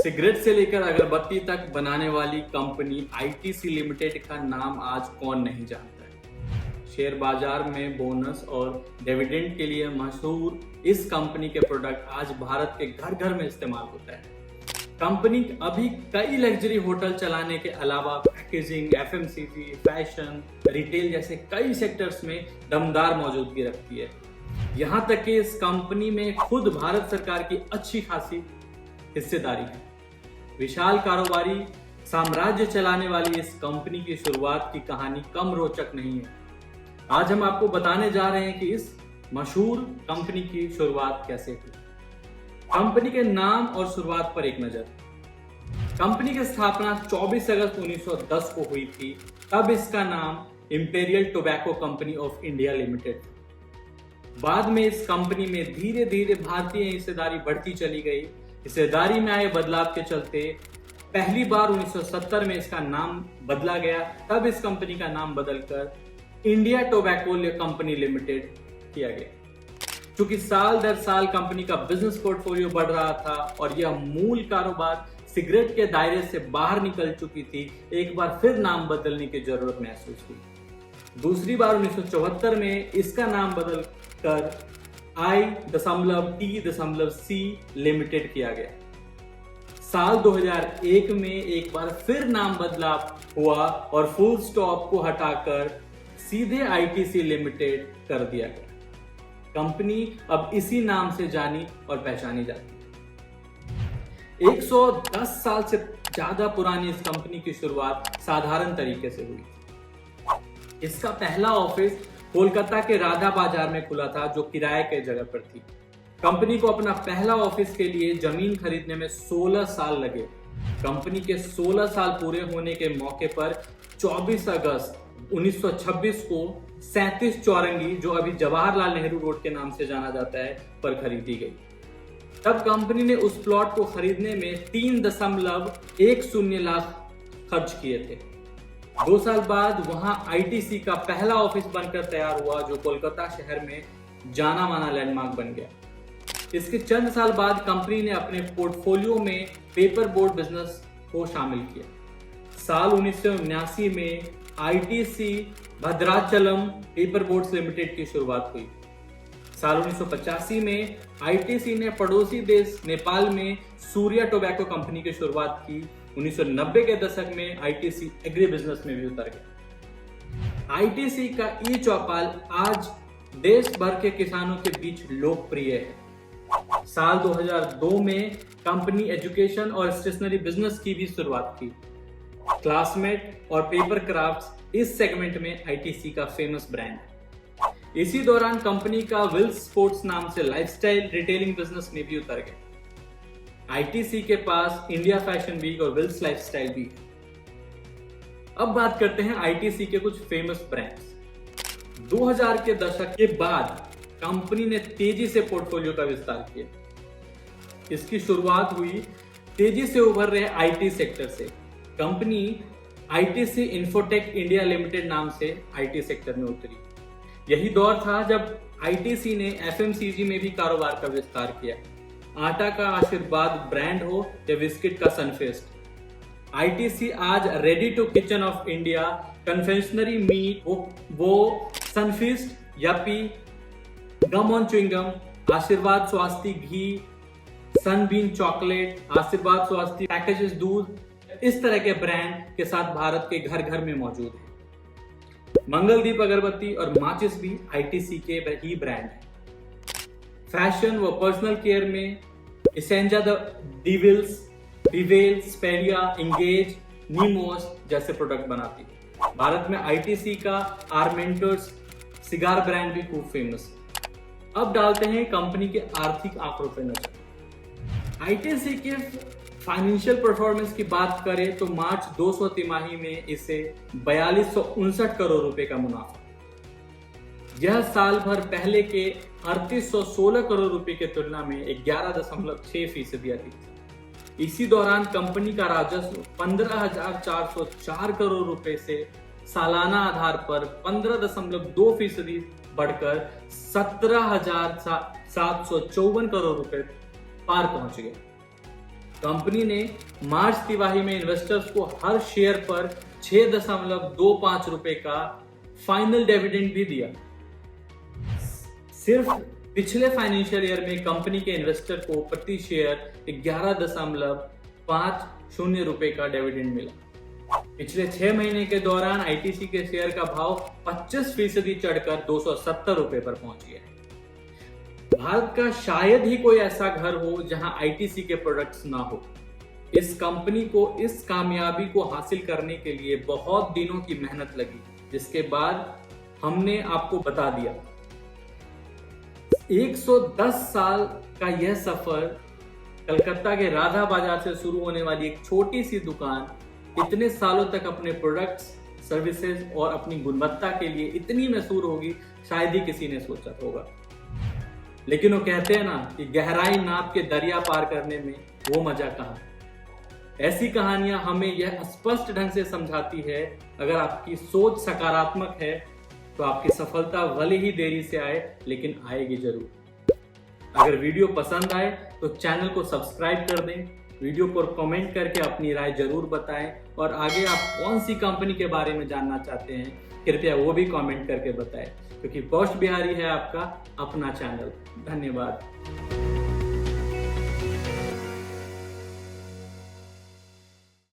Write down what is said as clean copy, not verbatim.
Cigarette से लेकर अगरबत्ती तक बनाने वाली कंपनी आईटीसी लिमिटेड का नाम आज कौन नहीं जानता है। शेयर बाजार में बोनस और डिविडेंड के लिए मशहूर इस कंपनी के प्रोडक्ट आज भारत के घर घर में इस्तेमाल होता है। कंपनी अभी कई लग्जरी होटल चलाने के अलावा पैकेजिंग, एफएमसीजी, फैशन, रिटेल जैसे कई सेक्टर्स में दमदार मौजूदगी रखती है। यहाँ तक कि इस कंपनी में खुद भारत सरकार की अच्छी खासी हिस्सेदारी है। विशाल कारोबारी साम्राज्य चलाने वाली इस कंपनी की शुरुआत की कहानी कम रोचक नहीं है। आज हम आपको बताने जा रहे हैं कि इस मशहूर कंपनी की शुरुआत कैसे हुई। कंपनी के नाम और शुरुआत पर एक नजर। कंपनी की स्थापना 24 अगस्त 1910 को हुई थी। तब इसका नाम imperial tobacco company of India limited था। बाद में इस कंपनी में धीरे धीरे भारतीय हिस्सेदारी बढ़ती चली गई। हिस्सेदारी में आए बदलाव के चलते पहली बार 1970 में इसका नाम बदला गया। तब इस कंपनी का नाम बदलकर इंडिया टोबैको कंपनी लिमिटेड किया गया। चूंकि साल दर साल कंपनी का बिजनेस पोर्टफोलियो बढ़ रहा था और यह मूल कारोबार सिगरेट के दायरे से बाहर निकल चुकी थी, एक बार फिर नाम बदलने की जरूरत महसूस हुई। दूसरी बार 1974 में इसका नाम बदलकर I.T.C लिमिटेड किया गया। साल 2001 में एक बार फिर नाम बदलाव हुआ और फुल स्टॉप को हटाकर सीधे आईटीसी लिमिटेड कर दिया गया। कंपनी अब इसी नाम से जानी और पहचानी जाती है। 110 साल से ज्यादा पुरानी इस कंपनी की शुरुआत साधारण तरीके से हुई। इसका पहला ऑफिस कोलकाता के राधा बाजार में खुला था, जो किराए के जगह पर थी। कंपनी को अपना पहला ऑफिस के लिए जमीन खरीदने में 16 साल लगे। कंपनी के 16 साल पूरे होने के मौके पर 24 अगस्त 1926 को 37 चौरंगी, जो अभी जवाहरलाल नेहरू रोड के नाम से जाना जाता है, पर खरीदी गई। तब कंपनी ने उस प्लॉट को खरीदने में 3.10 लाख खर्च किए थे। 2 साल बाद वहां आईटीसी का पहला ऑफिस बनकर तैयार हुआ, जो कोलकाता शहर में जाना माना लैंडमार्क बन गया। इसके चंद साल बाद कंपनी ने अपने पोर्टफोलियो में पेपर बोर्ड बिजनेस को शामिल किया। साल 1979 में ITC Bhadrachalam paper boards limited की शुरुआत हुई। साल 1985 में आईटीसी ने पड़ोसी देश नेपाल में सूर्या टोबैको कंपनी की शुरुआत की। 1990 के दशक में आईटीसी एग्री बिजनेस में भी उतर गया। आईटीसी का ई चौपाल आज देश भर के किसानों के बीच लोकप्रिय है। साल 2002 में कंपनी एजुकेशन और स्टेशनरी बिजनेस की भी शुरुआत की। क्लासमेट और पेपर क्राफ्ट्स इस सेगमेंट में आईटीसी का फेमस ब्रांड है। इसी दौरान कंपनी का विल्स स्पोर्ट्स नाम से लाइफस्टाइल रिटेलिंग बिजनेस में भी उतर गया। आईटीसी के पास इंडिया फैशन वीक और विल्स लाइफस्टाइल भी है। अब बात करते हैं आईटीसी के कुछ फेमस ब्रांड्स। 2000 के दशक के बाद कंपनी ने तेजी से पोर्टफोलियो का विस्तार किया। इसकी शुरुआत हुई तेजी से उभर रहे आईटी सेक्टर से। Company ITC infotech India limited नाम से आईटी सेक्टर में उतरी। यही दौर था जब आईटीसी ने एफएमसीजी में भी कारोबार का विस्तार किया। आटा का आशीर्वाद ब्रांड हो या बिस्किट का सनफेस्ट, आईटीसी आज ready to kitchen of India, confectionery meat, वो Sunfeast, yippee, gum on chewing gum, Aashirvaad स्वास्थ्य घी, सनबीन चॉकलेट, आशीर्वाद स्वास्थ्य पैकेजेस दूध, इस तरह के ब्रांड के साथ भारत के घर घर में मौजूद है। मंगलदीप अगरबत्ती और माचिस भी आईटीसी के ही ब्रांड है। फैशन व पर्सनल केयर में एसेंजा डिविल्स, डिवेल, स्पेरिया, इंगेज, नीमोस जैसे प्रोडक्ट बनाती है। भारत में आईटीसी का आर्मेंटर्स सिगार ब्रांड भी खूब फेमस है। अब डालते हैं कंपनी के आर्थिक आंकड़ों पर नजर। आईटीसी के फाइनेंशियल परफॉर्मेंस की बात करें तो मार्च 200 तिमाही में इसे 4259 करोड़ रुपए का मुनाफा। यह साल भर पहले के 3816 करोड़ रुपए की तुलना में 11.6% अधिक था। इसी दौरान कंपनी का राजस्व 15,404 करोड़ रुपए से सालाना आधार पर 15.2% बढ़कर 17,754 करोड़ रुपए पार पहुंच गए। कंपनी ने मार्च तिमाही में इन्वेस्टर्स को हर शेयर पर 6.25 रुपए का फाइनल डिविडेंड भी दिया। सिर्फ पिछले फाइनेंशियल ईयर में कंपनी के इन्वेस्टर को प्रति शेयर 11.50 रुपए का डिविडेंड मिला। पिछले 6 महीने के दौरान आईटीसी के शेयर का भाव 25% चढ़कर 270 रुपए पर पहुंच गया। भारत का शायद ही कोई ऐसा घर हो जहां आईटीसी के प्रोडक्ट्स ना हो। इस कंपनी को इस कामयाबी को हासिल करने के लिए बहुत दिनों की मेहनत लगी, जिसके बाद हमने आपको बता दिया। 110 साल का यह सफर, कलकत्ता के राधा बाजार से शुरू होने वाली एक छोटी सी दुकान इतने सालों तक अपने प्रोडक्ट्स, सर्विसेज और अपनी गुणवत्ता के लिए इतनी मशहूर होगी, शायद ही किसी ने सोचा होगा। लेकिन वो कहते हैं ना कि गहराई नाप के दरिया पार करने में वो मजा कहाँ। ऐसी कहानियां हमें यह स्पष्ट ढंग से समझाती है, अगर आपकी सोच सकारात्मक है तो आपकी सफलता भले ही देरी से आए, लेकिन आएगी जरूर। अगर वीडियो पसंद आए तो चैनल को सब्सक्राइब कर दें, वीडियो पर कमेंट करके अपनी राय जरूर बताएं, और आगे आप कौन सी कंपनी के बारे में जानना चाहते हैं कृपया वो भी कमेंट करके बताएं, क्योंकि पोस्ट बिहारी है आपका अपना चैनल। धन्यवाद।